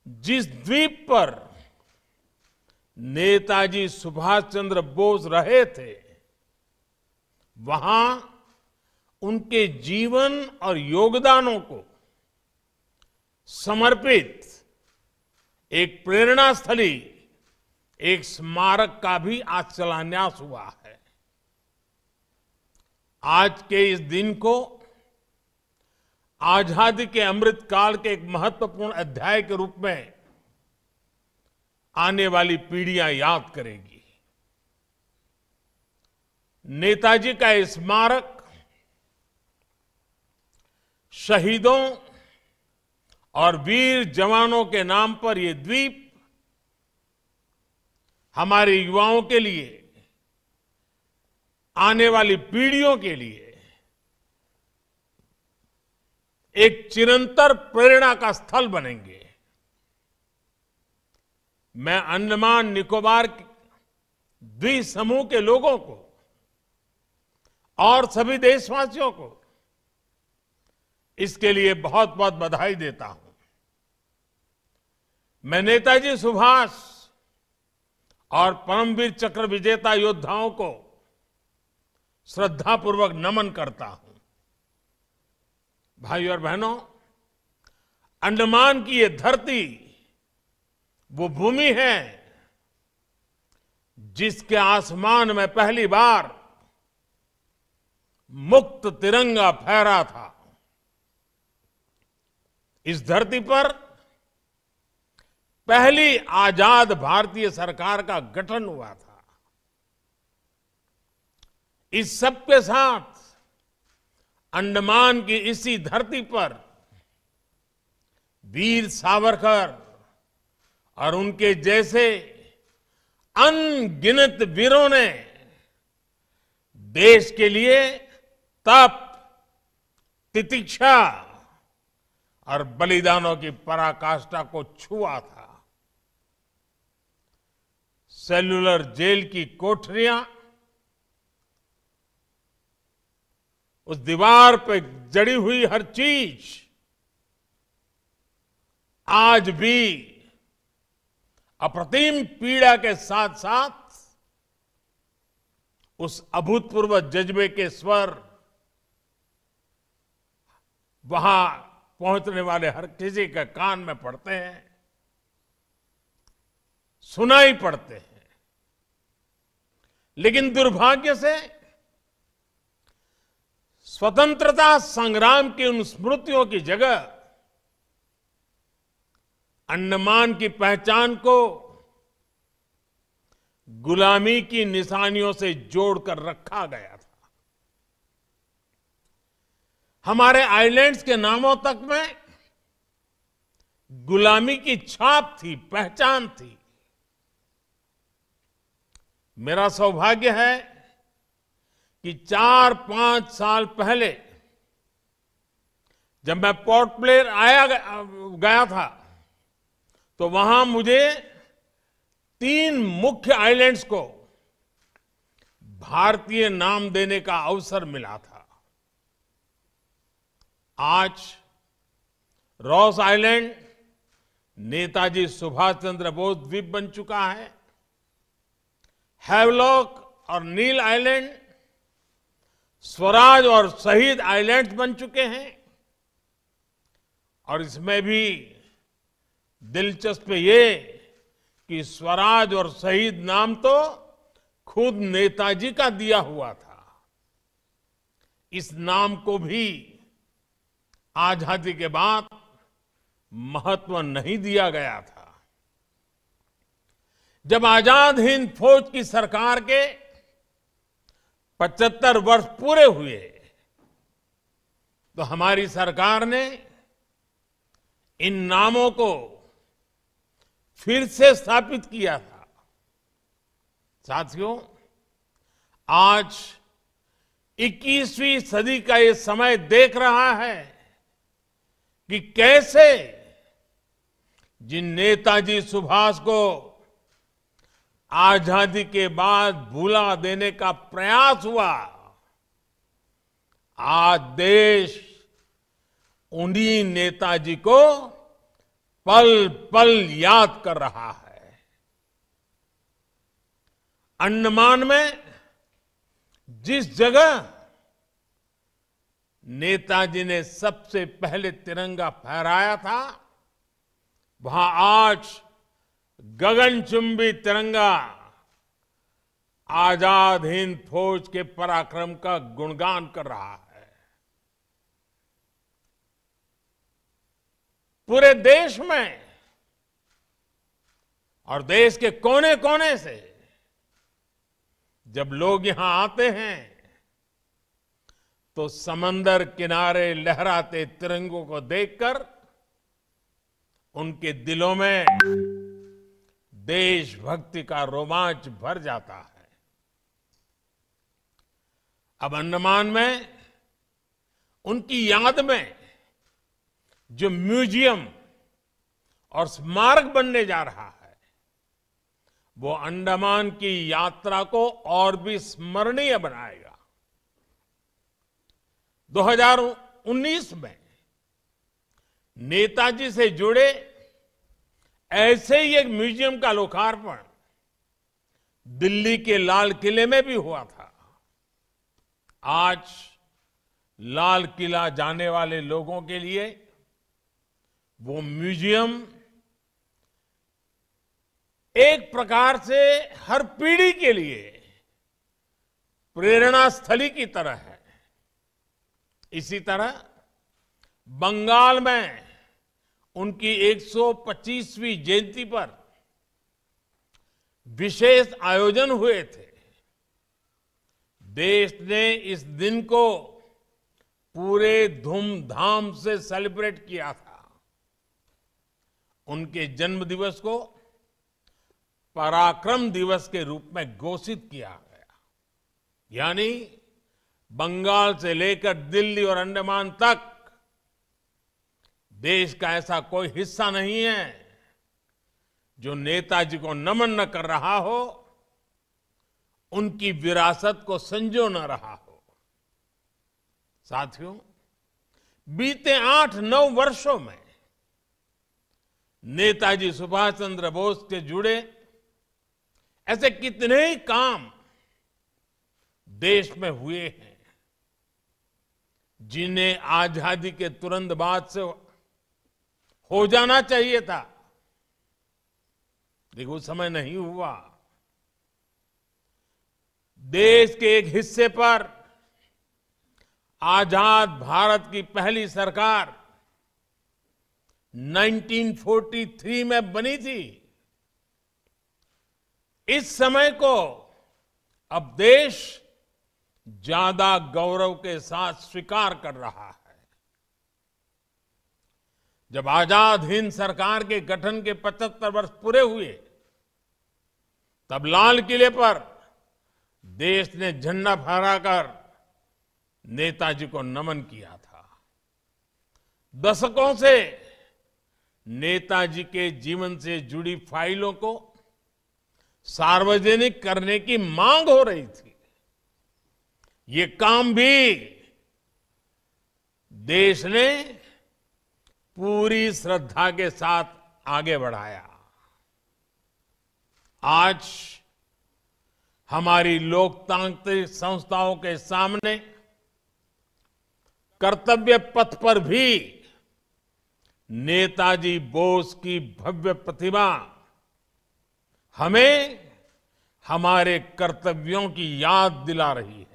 जिस द्वीप पर नेताजी सुभाष चंद्र बोस रहे थे, वहां उनके जीवन और योगदानों को समर्पित एक प्रेरणा स्थली, एक स्मारक का भी आज शिलान्यास हुआ है। आज के इस दिन को आजादी के अमृत काल के एक महत्वपूर्ण अध्याय के रूप में आने वाली पीढ़ियां याद करेगी। नेताजी का ये स्मारक शहीदों और वीर जवानों के नाम पर यह द्वीप हमारे युवाओं के लिए, आने वाली पीढ़ियों के लिए एक चिरंतर प्रेरणा का स्थल बनेंगे। मैं अंडमान निकोबार द्वीप समूह के लोगों को और सभी देशवासियों को इसके लिए बहुत बहुत बधाई देता हूं। मैं नेताजी सुभाष और परमवीर चक्र विजेता योद्धाओं को श्रद्धापूर्वक नमन करता हूं। भाइयों और बहनों, अंडमान की ये धरती वो भूमि है जिसके आसमान में पहली बार मुक्त तिरंगा फहरा था। इस धरती पर पहली आजाद भारतीय सरकार का गठन हुआ था। इस सब के साथ अंडमान की इसी धरती पर वीर सावरकर और उनके जैसे अनगिनत वीरों ने देश के लिए तप, तितिक्षा और बलिदानों की पराकाष्ठा को छुआ था। सेल्युलर जेल की कोठरियां, उस दीवार पे जड़ी हुई हर चीज आज भी अप्रतिम पीड़ा के साथ साथ उस अभूतपूर्व जज्बे के स्वर वहां पहुंचने वाले हर किसी के कान में पड़ते हैं, सुनाई पड़ते हैं। लेकिन दुर्भाग्य से स्वतंत्रता संग्राम की उन स्मृतियों की जगह अंडमान की पहचान को गुलामी की निशानियों से जोड़कर रखा गया था। हमारे आइलैंड्स के नामों तक में गुलामी की छाप थी, पहचान थी। मेरा सौभाग्य है कि 4-5 साल पहले जब मैं पोर्ट ब्लेयर गया था, तो वहां मुझे 3 मुख्य आइलैंड्स को भारतीय नाम देने का अवसर मिला था। आज रॉस आइलैंड नेताजी सुभाष चंद्र बोस द्वीप बन चुका है। हैवलॉक और नील आइलैंड स्वराज और शहीद आइलैंड्स बन चुके हैं। और इसमें भी दिलचस्प ये कि स्वराज और शहीद नाम तो खुद नेताजी का दिया हुआ था। इस नाम को भी आजादी के बाद महत्व नहीं दिया गया था। जब आजाद हिंद फौज की सरकार के 75 वर्ष पूरे हुए, तो हमारी सरकार ने इन नामों को फिर से स्थापित किया था। साथियों, आज 21वीं सदी का ये समय देख रहा है कि कैसे जिन नेताजी सुभाष को आजादी के बाद भुला देने का प्रयास हुआ, आज देश उन्हीं नेताजी को पल पल याद कर रहा है। अंडमान में जिस जगह नेताजी ने सबसे पहले तिरंगा फहराया था, वहां आज गगनचुंबी तिरंगा आजाद हिंद फौज के पराक्रम का गुणगान कर रहा है। पूरे देश में और देश के कोने कोने से जब लोग यहां आते हैं तो समंदर किनारे लहराते तिरंगों को देखकर उनके दिलों में देशभक्ति का रोमांच भर जाता है। अब अंडमान में उनकी याद में जो म्यूजियम और स्मारक बनने जा रहा है, वो अंडमान की यात्रा को और भी स्मरणीय बनाएगा। 2019 में नेताजी से जुड़े ऐसे ही एक म्यूजियम का लोकार्पण दिल्ली के लाल किले में भी हुआ था। आज लाल किला जाने वाले लोगों के लिए वो म्यूजियम एक प्रकार से हर पीढ़ी के लिए प्रेरणा स्थली की तरह है। इसी तरह बंगाल में उनकी 125वीं जयंती पर विशेष आयोजन हुए थे। देश ने इस दिन को पूरे धूमधाम से सेलिब्रेट किया था। उनके जन्म दिवस को पराक्रम दिवस के रूप में घोषित किया गया। यानी बंगाल से लेकर दिल्ली और अंडमान तक देश का ऐसा कोई हिस्सा नहीं है जो नेताजी को नमन न कर रहा हो, उनकी विरासत को संजो न रहा हो। साथियों, बीते 8-9 वर्षों में नेताजी सुभाष चंद्र बोस के जुड़े ऐसे कितने ही काम देश में हुए हैं जिन्हें आजादी के तुरंत बाद से हो जाना चाहिए था, लेकिन उस समय नहीं हुआ। देश के एक हिस्से पर आजाद भारत की पहली सरकार 1943 में बनी थी। इस समय को अब देश ज्यादा गौरव के साथ स्वीकार कर रहा है। जब आजाद हिंद सरकार के गठन के 75 वर्ष पूरे हुए, तब लाल किले पर देश ने झंडा फहराकर नेताजी को नमन किया था। दशकों से नेताजी के जीवन से जुड़ी फाइलों को सार्वजनिक करने की मांग हो रही थी। ये काम भी देश ने पूरी श्रद्धा के साथ आगे बढ़ाया। आज हमारी लोकतांत्रिक संस्थाओं के सामने कर्तव्य पथ पर भी नेताजी बोस की भव्य प्रतिमा हमें हमारे कर्तव्यों की याद दिला रही है।